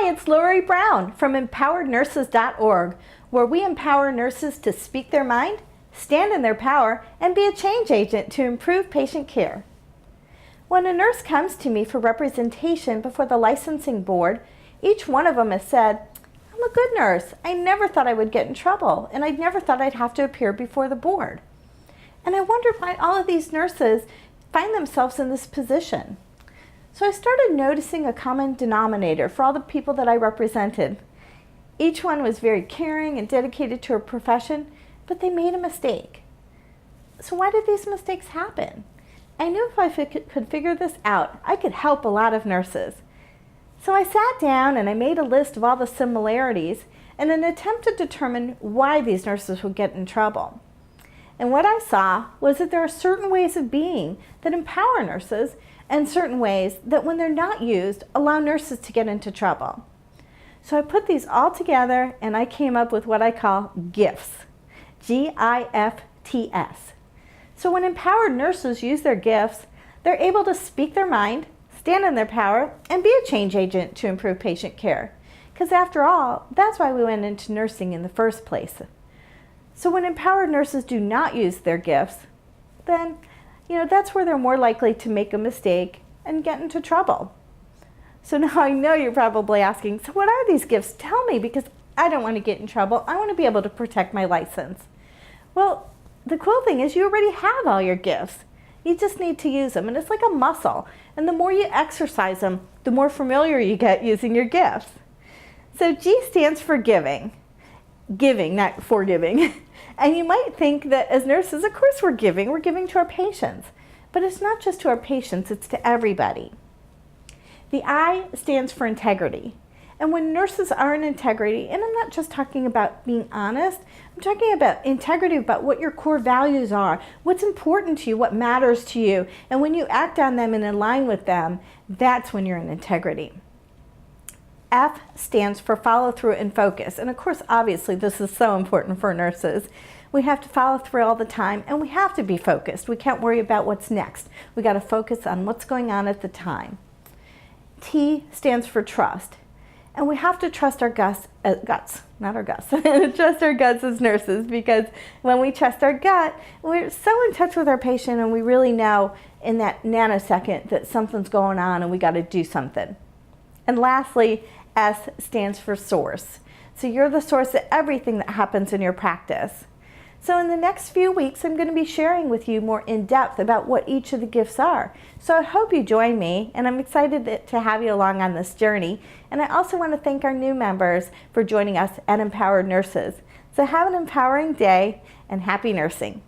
Hi, it's Lori Brown from empowerednurses.org, where we empower nurses to speak their mind, stand in their power, and be a change agent to improve patient care. When a nurse comes to me for representation before the licensing board, each one of them has said, "I'm a good nurse. I never thought I would get in trouble, and I never thought I'd have to appear before the board." And I wondered why all of these nurses find themselves in this position. So I started noticing a common denominator for all the people that I represented. Each one was very caring and dedicated to her profession, but they made a mistake. So why did these mistakes happen? I knew if I could figure this out, I could help a lot of nurses. So I sat down and I made a list of all the similarities in an attempt to determine why these nurses would get in trouble. And what I saw was that there are certain ways of being that empower nurses and certain ways that, when they're not used, allow nurses to get into trouble. So I put these all together and I came up with what I call G.I.F.T.S. G.I.F.T.S. So when empowered nurses use their gifts, they're able to speak their mind, stand in their power, and be a change agent to improve patient care. Because after all, that's why we went into nursing in the first place. So when empowered nurses do not use their gifts, then that's where they're more likely to make a mistake and get into trouble. So now I know you're probably asking, so what are these gifts? Tell me, because I don't want to get in trouble. I want to be able to protect my license. Well, the cool thing is you already have all your gifts. You just need to use them, and it's like a muscle. And the more you exercise them, the more familiar you get using your gifts. So G stands for giving. Giving, not forgiving. And you might think that as nurses, of course we're giving to our patients. But it's not just to our patients, it's to everybody. The I stands for integrity. And when nurses are in integrity, and I'm not just talking about being honest, I'm talking about integrity about what your core values are, what's important to you, what matters to you. And when you act on them and align with them, that's when you're in integrity. F stands for follow through and focus. And of course, obviously, this is so important for nurses. We have to follow through all the time, and we have to be focused. We can't worry about what's next. We got to focus on what's going on at the time. T stands for trust. And we have to trust our trust our guts as nurses, because when we trust our gut, we're so in touch with our patient and we really know in that nanosecond that something's going on and we got to do something. And lastly, S stands for source. So you're the source of everything that happens in your practice. So in the next few weeks, I'm going to be sharing with you more in depth about what each of the gifts are. So I hope you join me, and I'm excited to have you along on this journey. And I also want to thank our new members for joining us at Empowered Nurses. So have an empowering day and happy nursing.